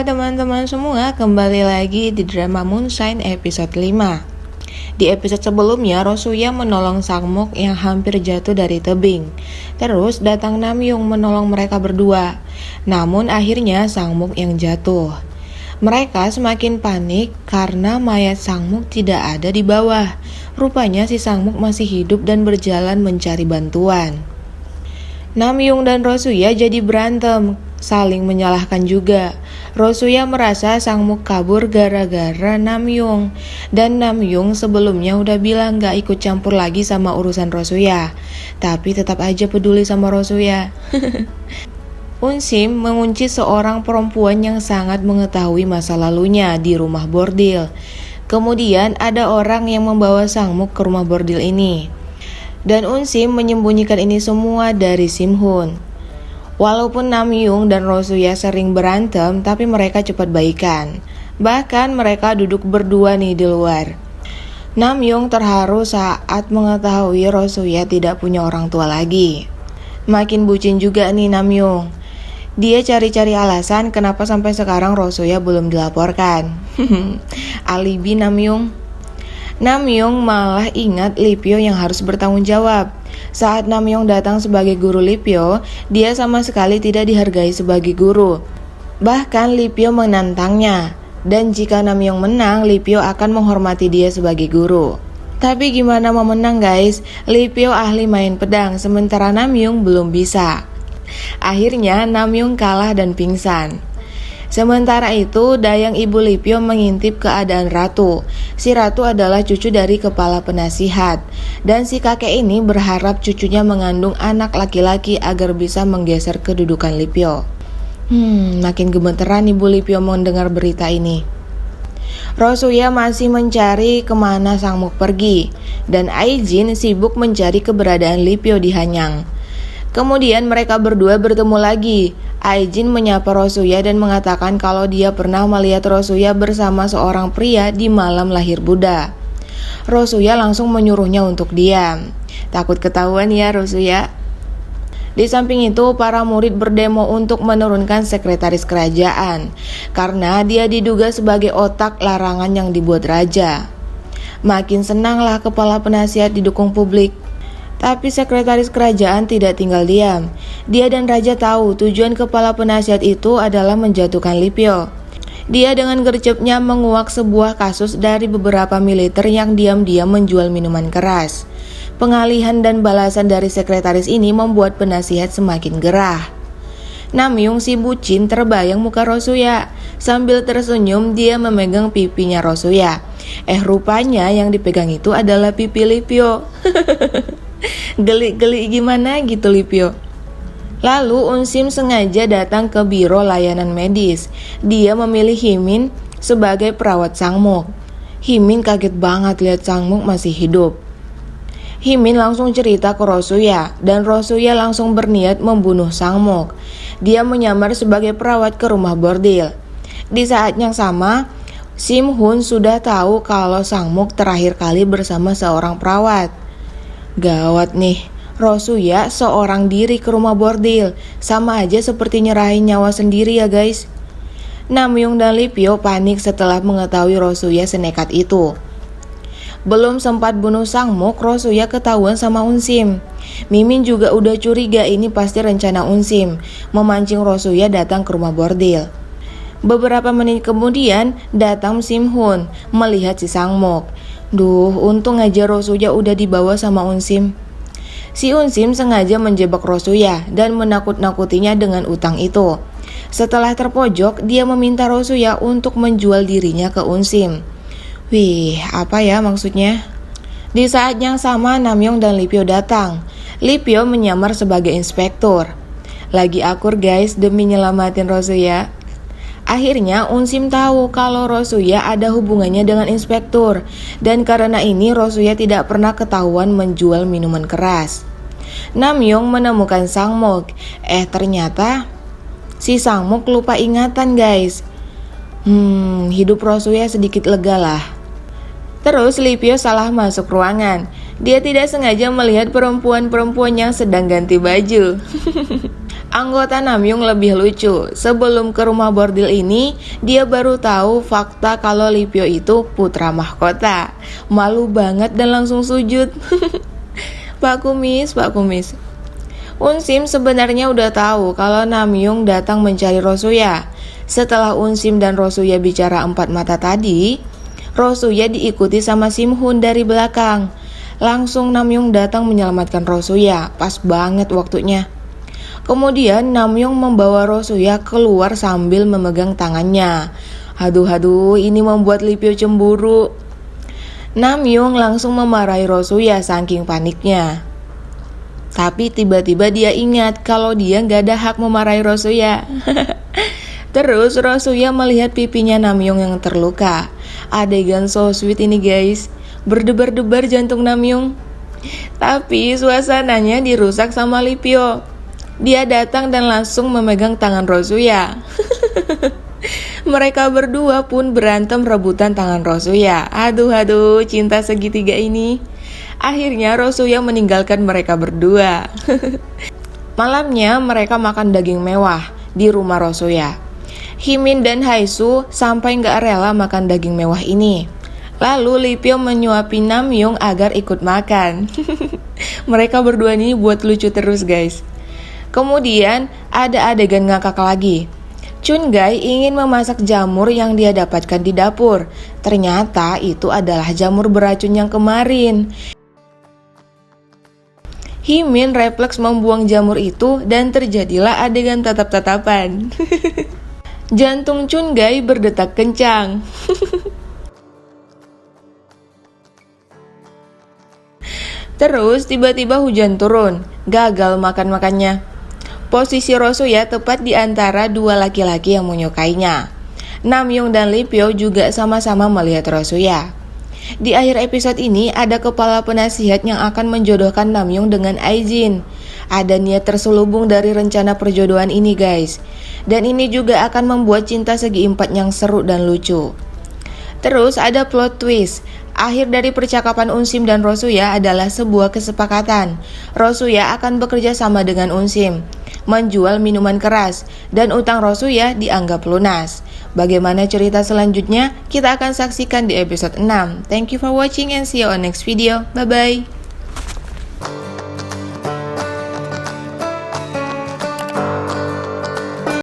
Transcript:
teman-teman semua, kembali lagi di drama Moonshine episode 5. Di episode sebelumnya, Rosuya menolong Sangmok yang hampir jatuh dari tebing. Terus datang Namyoung menolong mereka berdua. Namun akhirnya Sangmok yang jatuh. Mereka semakin panik karena mayat Sangmok tidak ada di bawah. Rupanya si Sangmok masih hidup dan berjalan mencari bantuan. Namyoung dan Rosuya jadi berantem, saling menyalahkan juga. Rosuya merasa Sangmok kabur gara-gara Namyoung. Dan Namyoung sebelumnya udah bilang gak ikut campur lagi sama urusan Rosuya, tapi tetap aja peduli sama Rosuya. Unsim mengunci seorang perempuan yang sangat mengetahui masa lalunya di rumah bordil. Kemudian ada orang yang membawa Sangmok ke rumah bordil ini. Dan Unsim menyembunyikan ini semua dari Simhun. Walaupun Namyoung dan Rosuya sering berantem, tapi mereka cepat baikan. Bahkan mereka duduk berdua nih di luar. Namyoung terharu saat mengetahui Rosuya tidak punya orang tua lagi. Makin bucin juga nih Namyoung. Dia cari-cari alasan kenapa sampai sekarang Rosuya belum dilaporkan. Alibi Namyoung. Namyoung malah ingat Lipyo yang harus bertanggung jawab. Saat Namyoung datang sebagai guru Lipyo, dia sama sekali tidak dihargai sebagai guru. Bahkan Lipyo menantangnya. Dan jika Namyoung menang, Lipyo akan menghormati dia sebagai guru. Tapi gimana mau menang guys? Lipyo ahli main pedang, sementara Namyoung belum bisa. Akhirnya Namyoung kalah dan pingsan. Sementara itu, Dayang ibu Lipyo mengintip keadaan Ratu. Si Ratu adalah cucu dari kepala penasihat. Dan si kakek ini berharap cucunya mengandung anak laki-laki agar bisa menggeser kedudukan Lipyo. Makin gemeteran ibu Lipyo mendengar berita ini. Rosuya masih mencari kemana Sangmok pergi. Dan Aijin sibuk mencari keberadaan Lipyo di Hanyang. Kemudian mereka berdua bertemu lagi. Aijin menyapa Rosuya dan mengatakan kalau dia pernah melihat Rosuya bersama seorang pria di malam lahir Buddha. Rosuya langsung menyuruhnya untuk diam. Takut ketahuan ya Rosuya. Di samping itu, para murid berdemo untuk menurunkan sekretaris kerajaan karena dia diduga sebagai otak larangan yang dibuat raja. Makin senanglah kepala penasihat didukung publik. Tapi sekretaris kerajaan tidak tinggal diam. Dia dan raja tahu tujuan kepala penasihat itu adalah menjatuhkan Lipyo. Dia dengan gercepnya menguak sebuah kasus dari beberapa militer yang diam-diam menjual minuman keras. Pengalihan dan balasan dari sekretaris ini membuat penasihat semakin gerah. Namyoung si bucin terbayang muka Rosuya. Sambil tersenyum dia memegang pipinya Rosuya. Rupanya yang dipegang itu adalah pipi Lipyo. Geli-geli gimana gitu Lipyo. Lalu Unsim sengaja datang ke biro layanan medis. Dia memilih Himin sebagai perawat Sangmok. Himin kaget banget lihat Sangmok masih hidup. Himin langsung cerita ke Rosuya dan Rosuya langsung berniat membunuh Sangmok. Dia menyamar sebagai perawat ke rumah bordil. Di saat yang sama, Simhun sudah tahu kalau Sangmok terakhir kali bersama seorang perawat. Gawat nih, Rosuya seorang diri ke rumah bordil. Sama aja seperti nyerahin nyawa sendiri ya guys. Namyoung dan Lipyo panik setelah mengetahui Rosuya senekat itu. Belum sempat bunuh Sangmok, Rosuya ketahuan sama Unsim. Mimin juga udah curiga ini pasti rencana Unsim memancing Rosuya datang ke rumah bordil. Beberapa menit kemudian datang Simhun melihat si Sangmok. Duh, untung aja Rosuya udah dibawa sama Unsim. Si Unsim sengaja menjebak Rosuya dan menakut-nakutinya dengan utang itu. Setelah terpojok, dia meminta Rosuya untuk menjual dirinya ke Unsim. Wih, apa ya maksudnya? Di saat yang sama Namyoung dan Lipyo datang. Lipyo menyamar sebagai inspektur. Lagi akur guys demi nyelamatin Rosuya. Akhirnya Unsim tahu kalau Rosuya ada hubungannya dengan inspektur. Dan karena ini Rosuya tidak pernah ketahuan menjual minuman keras. Namyoung menemukan Sangmok. Ternyata si Sangmok lupa ingatan guys. Hidup Rosuya sedikit lega lah. Terus Lipyo salah masuk ruangan. Dia tidak sengaja melihat perempuan-perempuan yang sedang ganti baju. Anggota Namyoon lebih lucu. Sebelum ke rumah bordil ini, dia baru tahu fakta kalau Lee Pyo itu putra mahkota. Malu banget dan langsung sujud. Pak Kumis, Pak Kumis. Unsim sebenarnya udah tahu kalau Namyoon datang mencari Rosuya. Setelah Unsim dan Rosuya bicara empat mata tadi, Rosuya diikuti sama Simhun dari belakang. Langsung Namyoon datang menyelamatkan Rosuya. Pas banget waktunya. Kemudian Namyoon membawa Rosuya keluar sambil memegang tangannya. Haduh, ini membuat Lee Pyo cemburu. Namyoon langsung memarahi Rosuya saking paniknya. Tapi tiba-tiba dia ingat kalau dia gak ada hak memarahi Rosuya. Terus Rosuya melihat pipinya Namyoon yang terluka. Adegan so sweet ini guys. Berdebar-debar jantung Namyoon. Tapi suasananya dirusak sama Lee Pyo. Dia datang dan langsung memegang tangan Rosuya. Mereka berdua pun berantem rebutan tangan Rosuya. Aduh, cinta segitiga ini. Akhirnya Rosuya meninggalkan mereka berdua. Malamnya mereka makan daging mewah di rumah Rosuya. Himin dan Haisu sampai gak rela makan daging mewah ini. Lalu Lee Pyo menyuapi Namyoon agar ikut makan. Mereka berdua ini buat lucu terus guys. Kemudian ada adegan ngakak lagi. Chungai ingin memasak jamur yang dia dapatkan di dapur. Ternyata itu adalah jamur beracun yang kemarin. Himin refleks membuang jamur itu dan terjadilah adegan tatap-tatapan. Jantung Chungai berdetak kencang. Terus tiba-tiba hujan turun. Gagal makan-makannya. Posisi Rosuya tepat di antara dua laki-laki yang menyukainya. Namyoon dan Lee Pyo juga sama-sama melihat Rosuya. Di akhir episode ini ada kepala penasihat yang akan menjodohkan Namyoon dengan Aijin. Ada niat terselubung dari rencana perjodohan ini guys. Dan ini juga akan membuat cinta segi empat yang seru dan lucu. Terus ada plot twist. Akhir dari percakapan Unsim dan Rosuya adalah sebuah kesepakatan. Rosuya akan bekerja sama dengan Unsim, menjual minuman keras, dan utang Rosuya dianggap lunas. Bagaimana cerita selanjutnya? Kita akan saksikan di episode 6. Thank you for watching and see you on next video. Bye-bye.